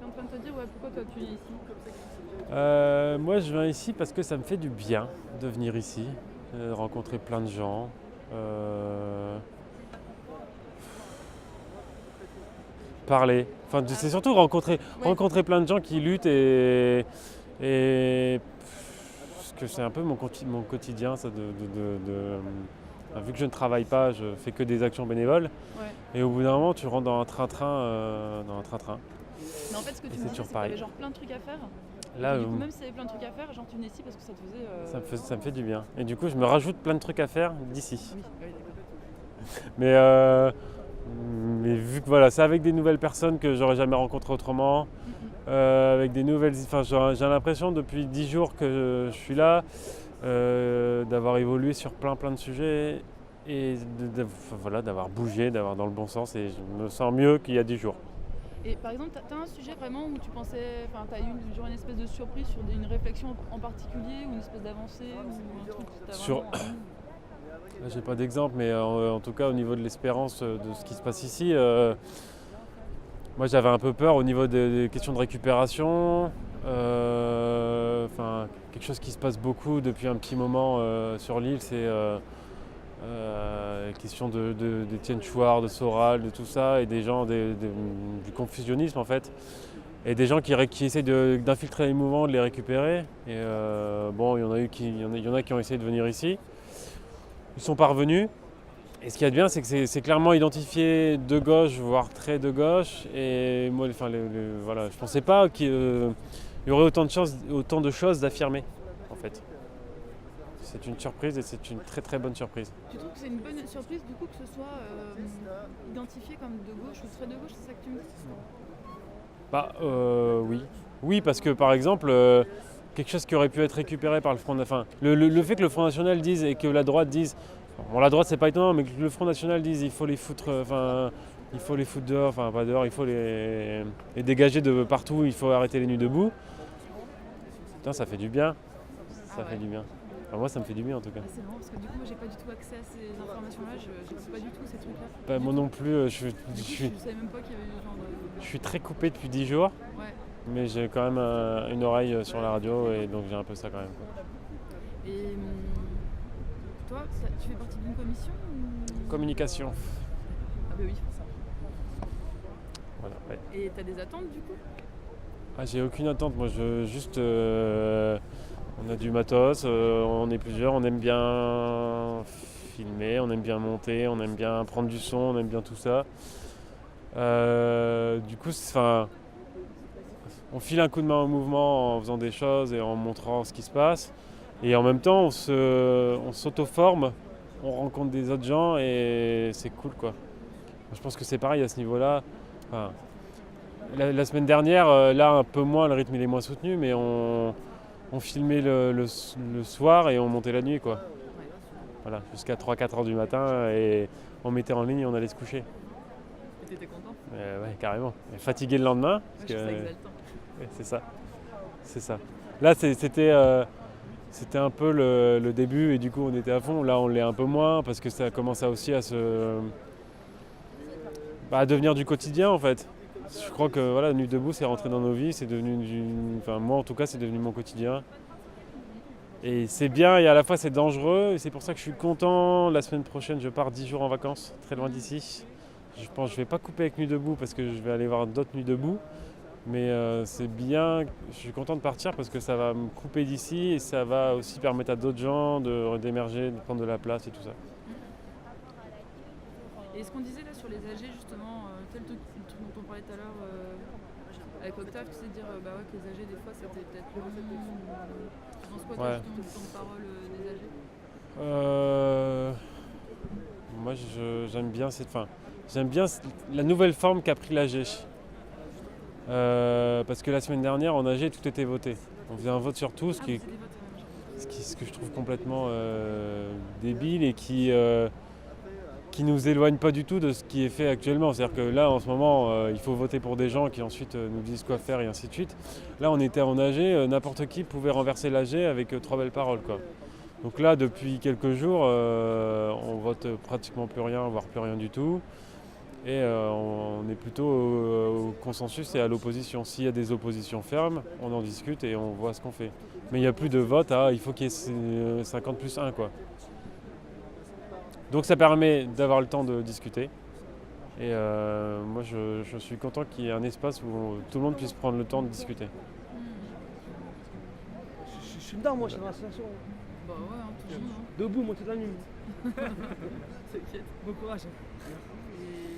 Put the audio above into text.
en train de te dire, ouais, pourquoi toi tu es ici? Moi, je viens ici parce que ça me fait du bien de venir ici, rencontrer plein de gens. euh, Parler. Enfin, c'est surtout Ouais. rencontrer plein de gens qui luttent et parce que c'est un peu mon quotidien, ça, enfin, vu que je ne travaille pas, je fais que des actions bénévoles. Ouais. Et au bout d'un moment, tu rentres dans un train-train. Mais en fait, ce que Et tu me c'est disais, toujours c'est que tu pareil. avais genre plein de trucs à faire. Et Là, que du coup, même si tu avais plein de trucs à faire, genre tu venais ici parce que ça te faisait. ça me fait du bien. Et du coup, je me rajoute plein de trucs à faire d'ici. Oui, oui, d'accord. Mais, euh, mais vu que voilà, c'est avec des nouvelles personnes que j'aurais jamais rencontrées autrement, avec des nouvelles. Enfin, j'ai l'impression depuis 10 jours que je suis là, d'avoir évolué sur plein de sujets et enfin, voilà, d'avoir bougé, d'avoir dans le bon sens et je me sens mieux qu'il y a 10 jours. Et par exemple, t'as un sujet vraiment où tu pensais. Enfin, t'as eu genre une espèce de surprise sur une réflexion en particulier ou une espèce d'avancée ou un truc qui t'a Sur, vraiment. là, j'ai pas d'exemple, mais en tout cas au niveau de l'espérance de ce qui se passe ici, moi j'avais un peu peur au niveau des questions de récupération. Enfin, quelque chose qui se passe beaucoup depuis un petit moment sur l'île, c'est question d'Étienne Chouard, de Soral, de tout ça, et des gens du confusionnisme en fait. Et des gens qui essayent d'infiltrer les mouvements, de les récupérer. Et bon, il y en a qui ont essayé de venir ici. Ils sont parvenus. Et ce qu'il y a de bien, c'est que c'est clairement identifié de gauche, voire très de gauche. Et moi, enfin, voilà, je pensais pas qu'il y aurait autant de choses d'affirmer, en fait. C'est une surprise et c'est une très bonne surprise. Tu trouves que c'est une bonne surprise du coup que ce soit identifié comme de gauche ou très de gauche, c'est ça que tu me dis? Bah, oui. Oui, parce que par exemple, quelque chose qui aurait pu être récupéré par le Front National. Enfin, le fait que le Front National dise et que la droite dise. Bon, la droite, c'est pas étonnant, mais que le Front National dise il faut les foutre. Enfin, il faut les foutre dehors, enfin pas dehors, il faut les dégager de partout, il faut arrêter les nuits debout. Putain, ça fait du bien. Ah Ça fait ouais. du bien. Enfin, moi, ça me fait du bien en tout cas. Ah, c'est marrant parce que du coup, moi j'ai pas du tout accès à ces informations-là, je n'écoute pas du tout ces trucs-là. Bah, Du moi tout. non plus, Du coup, je savais même pas qu'il y avait genre. je suis très coupé depuis 10 jours, Ouais. mais j'ai quand même une oreille sur la radio et donc j'ai un peu ça quand même, quoi. Et toi, tu fais partie d'une commission ou... Communication. Ah bah oui, c'est ça. Voilà, ouais. Et t'as des attentes du coup? Ah, j'ai aucune attente, moi je juste on a du matos, on est plusieurs, on aime bien filmer, on aime bien monter, on aime bien prendre du son, on aime bien tout ça. Du coup, enfin, on file un coup de main au mouvement en faisant des choses et en montrant ce qui se passe. Et en même temps, on s'auto-forme, on rencontre des autres gens et c'est cool quoi. Je pense que c'est pareil à ce niveau-là. Enfin, la semaine dernière, là un peu moins, le rythme il est moins soutenu, mais on filmait le soir et on montait la nuit quoi. Ouais. Voilà, jusqu'à 3-4 heures du matin et on mettait en ligne et on allait se coucher. Et t'étais content? Ouais, carrément. Et fatigué le lendemain, Ouais, parce je que trouve ça exaltant. ouais, c'est ça. C'est ça. Là c'était un peu le début et du coup on était à fond. Là on l'est un peu moins parce que ça commence aussi à devenir du quotidien en fait. Je crois que voilà, Nuit debout c'est rentré dans nos vies, c'est devenu enfin moi en tout cas c'est devenu mon quotidien. Et c'est bien et à la fois c'est dangereux et c'est pour ça que je suis content. La semaine prochaine je pars 10 jours en vacances, très loin d'ici. Je pense que je vais pas couper avec Nuit debout parce que je vais aller voir d'autres Nuits debout. Mais c'est bien, je suis content de partir parce que ça va me couper d'ici et ça va aussi permettre à d'autres gens d'émerger, de prendre de la place et tout ça. Et ce qu'on disait là sur les AG justement, tel le truc dont on parlait tout à l'heure avec Octave, tu sais dire bah ouais que les AG des fois c'était peut-être long. Tu penses quoi toi Ouais. justement du temps de parole des AG? Euh, Moi j'aime bien j'aime bien la nouvelle forme qu'a pris l'AG. Parce que la semaine dernière en AG tout était voté. On faisait un vote sur tout, Ah vous c'est des votes, ce que je trouve complètement débile et qui nous éloigne pas du tout de ce qui est fait actuellement. C'est-à-dire que là, en ce moment, il faut voter pour des gens qui ensuite nous disent quoi faire et ainsi de suite. Là, on était en AG, n'importe qui pouvait renverser l'AG avec trois belles paroles, quoi. Donc là, depuis quelques jours, on vote pratiquement plus rien, voire plus rien du tout. Et on est plutôt au consensus et à l'opposition. S'il y a des oppositions fermes, on en discute et on voit ce qu'on fait. Mais il n'y a plus de vote à il faut qu'il y ait 50 plus 1 quoi. Donc ça permet d'avoir le temps de discuter. Et moi je suis content qu'il y ait un espace où tout le monde puisse prendre le temps de discuter. Je suis dedans, moi, je suis dans l'association. Bah ouais, tout le monde. Debout, moi, toute la nuit. T'inquiète. Bon courage. Et